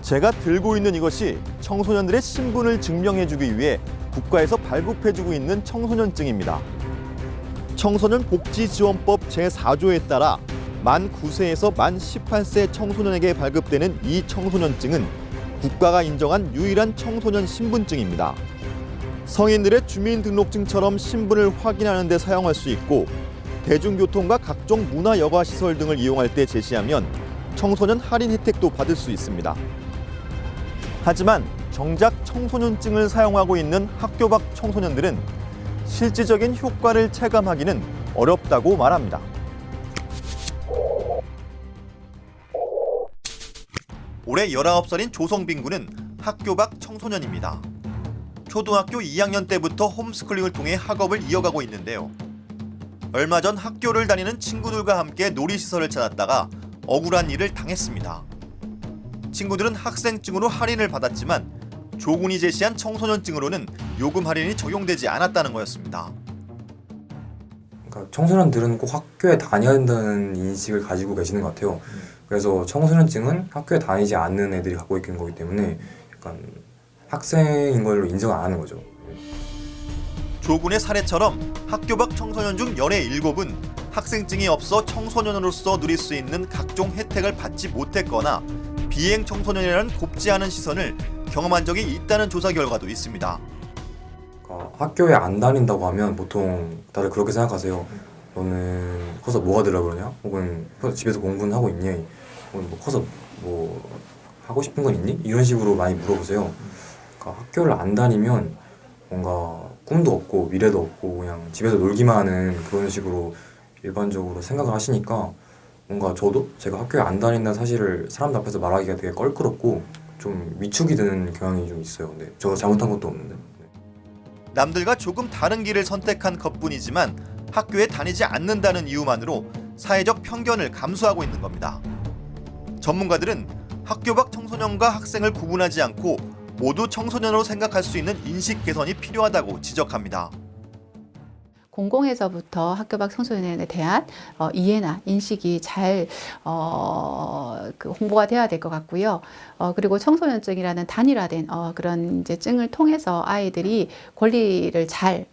제가 들고 있는 이것이 청소년들의 신분을 증명해주기 위해 국가에서 발급해주고 있는 청소년증입니다. 청소년 복지지원법 제4조에 따라 만 9세에서 만 18세 청소년에게 발급되는 이 청소년증은 국가가 인정한 유일한 청소년 신분증입니다. 성인들의 주민등록증처럼 신분을 확인하는 데 사용할 수 있고 대중교통과 각종 문화여가시설 등을 이용할 때 제시하면 청소년 할인 혜택도 받을 수 있습니다. 하지만 정작 청소년증을 사용하고 있는 학교 밖 청소년들은 실질적인 효과를 체감하기는 어렵다고 말합니다. 올해 19살인 조성빈 군은 학교 밖 청소년입니다. 초등학교 2학년 때부터 홈스쿨링을 통해 학업을 이어가고 있는데요. 얼마 전 학교를 다니는 친구들과 함께 놀이시설을 찾았다가 억울한 일을 당했습니다. 친구들은 학생증으로 할인을 받았지만 조 군이 제시한 청소년증으로는 요금 할인이 적용되지 않았다는 거였습니다. 그러니까 청소년들은 꼭 학교에 다녀야 된다는 인식을 가지고 계시는 것 같아요. 그래서 청소년증은 학교에 다니지 않는 애들이 갖고 있는 거기 때문에 약간 학생인 걸로 인정 안 하는 거죠. 조 군의 사례처럼 학교 밖 청소년 중 연애 7은 학생증이 없어 청소년으로서 누릴 수 있는 각종 혜택을 받지 못했거나 비행 청소년이라는 곱지 않은 시선을 경험한 적이 있다는 조사 결과도 있습니다. 그러니까 학교에 안 다닌다고 하면 보통 다들 그렇게 생각하세요. 너는 커서 뭐가 되려고 그러냐? 혹은 집에서 공부는 하고 있니? 혹은 뭐 커서 뭐 하고 싶은 건 있니? 이런 식으로 많이 물어보세요. 그러니까 학교를 안 다니면 뭔가 꿈도 없고 미래도 없고 그냥 집에서 놀기만 하는 그런 식으로 일반적으로 생각을 하시니까 뭔가 저도 제가 학교에 안 다닌다는 사실을 사람들 앞에서 말하기가 되게 껄끄럽고 좀 위축이 되는 경향이 좀 있어요. 근데 제가 잘못한 것도 없는데. 남들과 조금 다른 길을 선택한 것뿐이지만 학교에 다니지 않는다는 이유만으로 사회적 편견을 감수하고 있는 겁니다. 전문가들은 학교 밖 청소년과 학생을 구분하지 않고 모두 청소년으로 생각할 수 있는 인식 개선이 필요하다고 지적합니다. 공공에서부터 학교 밖 청소년에 대한 이해나 인식이 잘 홍보가 돼야 될 것 같고요. 그리고 청소년증이라는 단일화된 그런 이제 증을 통해서 아이들이 권리를 잘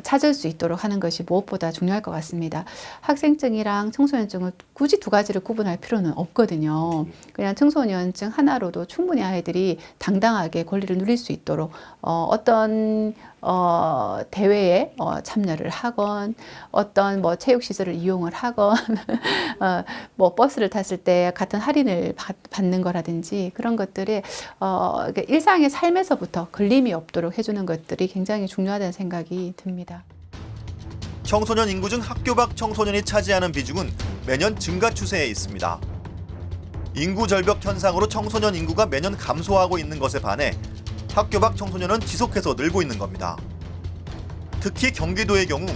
찾을 수 있도록 하는 것이 무엇보다 중요할 것 같습니다. 학생증이랑 청소년증을 굳이 두 가지를 구분할 필요는 없거든요. 그냥 청소년증 하나로도 충분히 아이들이 당당하게 권리를 누릴 수 있도록 어떤 대회에 참여를 하건 어떤 뭐 체육시설을 이용을 하건 뭐 버스를 탔을 때 같은 할인을 받는 거라든지 그런 것들이 일상의 삶에서부터 걸림이 없도록 해주는 것들이 굉장히 중요하다는 생각이 듭니다. 청소년 인구 중 학교 밖 청소년이 차지하는 비중은 매년 증가 추세에 있습니다. 인구 절벽 현상으로 청소년 인구가 매년 감소하고 있는 것에 반해 학교 밖 청소년은 지속해서 늘고 있는 겁니다. 특히 경기도의 경우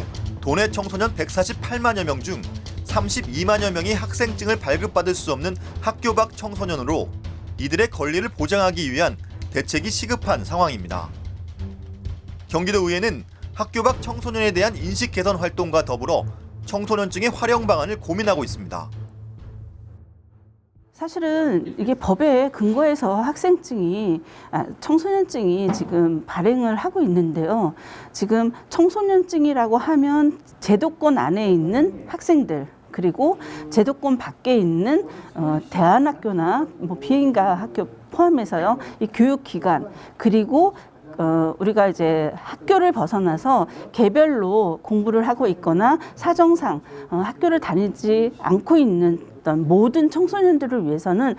도내 청소년 148만여 명 중 32만여 명이 학생증을 발급받을 수 없는 학교 밖 청소년으로 이들의 권리를 보장하기 위한 대책이 시급한 상황입니다. 경기도의회는 학교 밖 청소년에 대한 인식 개선 활동과 더불어 청소년증의 활용 방안을 고민하고 있습니다. 사실은 이게 법에 근거해서 청소년증이 지금 발행을 하고 있는데요. 지금 청소년증이라고 하면 제도권 안에 있는 학생들 그리고 제도권 밖에 있는 대안학교나 뭐 비인가 학교 포함해서요. 이 교육기관 그리고 우리가 이제 학교를 벗어나서 개별로 공부를 하고 있거나 사정상 학교를 다니지 않고 있는 모든 청소년들을 위해서는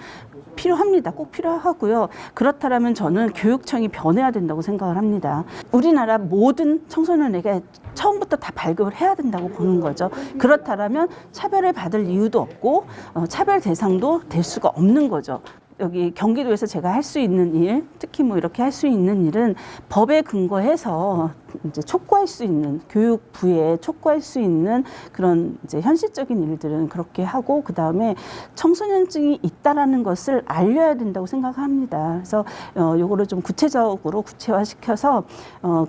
필요합니다. 꼭 필요하고요. 그렇다면 저는 교육청이 변해야 된다고 생각을 합니다. 우리나라 모든 청소년에게 처음부터 다 발급을 해야 된다고 보는 거죠. 그렇다면 차별을 받을 이유도 없고 차별 대상도 될 수가 없는 거죠. 여기 경기도에서 제가 할 수 있는 일, 특히 뭐 이렇게 할 수 있는 일은 법에 근거해서 이제 촉구할 수 있는 교육부에 촉구할 수 있는 그런 이제 현실적인 일들은 그렇게 하고 그 다음에 청소년증이 있다라는 것을 알려야 된다고 생각합니다. 그래서 요거를 좀 구체적으로 구체화시켜서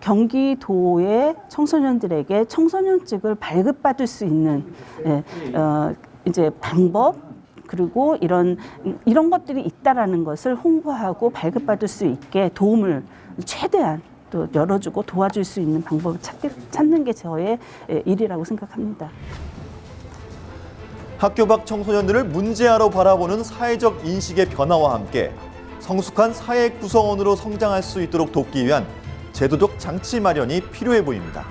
경기도의 청소년들에게 청소년증을 발급받을 수 있는 이제 방법. 그리고 이런 것들이 있다라는 것을 홍보하고 발급받을 수 있게 도움을 최대한 또 열어주고 도와줄 수 있는 방법을 찾는 게 저의 일이라고 생각합니다. 학교 밖 청소년들을 문제아로 바라보는 사회적 인식의 변화와 함께 성숙한 사회 구성원으로 성장할 수 있도록 돕기 위한 제도적 장치 마련이 필요해 보입니다.